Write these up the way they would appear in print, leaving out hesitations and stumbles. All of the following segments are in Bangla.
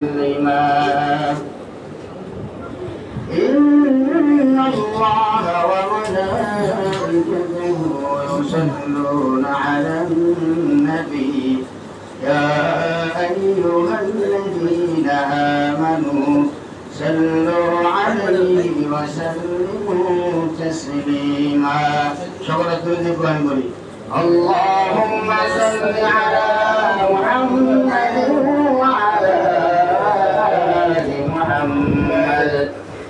الإمام إن الله وملائكته يصلون على النبي يا أيها الذين آمنوا صلوا عليه وسلموا تسليما شكرا لكم اللهم صل على محمد وعلى آل محمد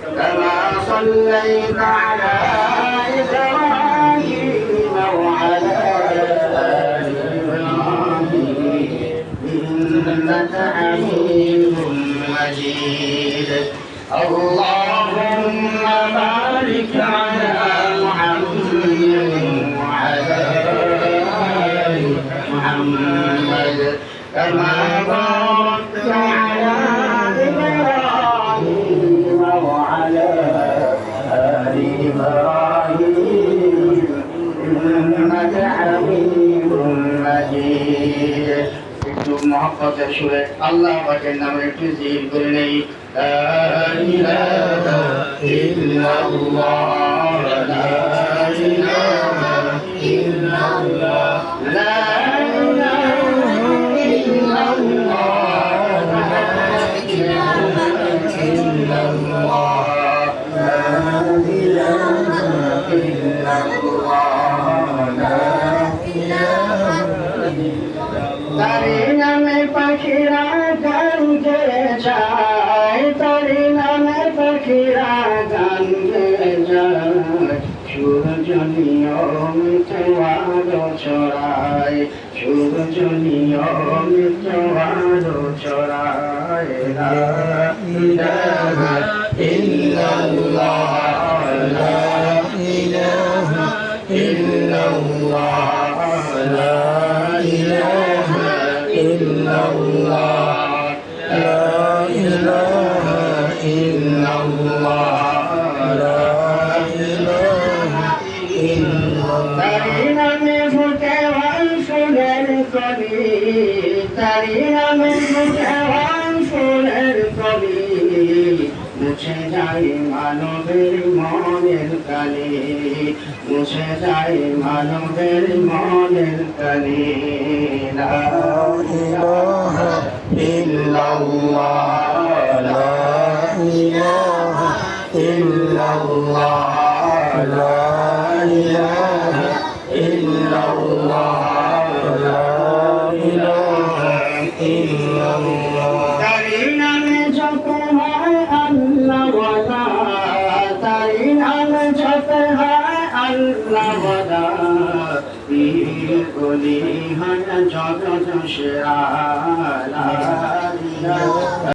كما صليت على إبراهيم وعلى آل إبراهيم إنك حميد مجيد اللهم بارك على محمد وعلى آل محمد كما باركت على إبراهيم وعلى آل إبراهيم إنك حميد مجيد একটু মহব্বতের সুরে আল্লাহ পাকের নামে একটু জিকির করে নেই লা ইলাহা ইল্লাল্লাহ লা ইলাহা ইল্লাল্লাহ লা ইলাহা ইল্লাল্লাহ লা ইলাহা ইল্লাল্লাহ লা ইলাহা ইল্লাল্লাহ লা ইলাহা তারি নামে পাখিরা গান গেয়ে যায় তারি নামে পাখিরা গান গেয়ে যায় সূর্য নিয়মিত আলো ছড়ায় সূর্য নিয়মিত আলো ছড়ায় লা ইলাহা ইল্লাল্লাহ লা ইলাহা ইল্লাল্লাহ লা ইলাহা ইল্লাল্লাহ লা ইলাহা ইল্লাল্লাহ লা ইলাহা ইল্লাল্লাহ তারি নামে ফুটে ফুলের কলি তারি নামে ফুটে ফুলের কলি মুছে যায় মানবের মনের কালি মুছে যায় মানবের মনের কালি লা ইলাহা ইল্লাল্লাহ লা ইলাহা ইল্লাল্লাহ লা ইলাহা ইল্লাল্লাহ লা ইলাহা ইল্লাল্লাহ তারি নামে যত হয় আল্লাহ ওয়ালা তারি নামে যত হয় আল্লাহ ওয়ালা পীর গলি হয় যত সেরা লা ইলাহা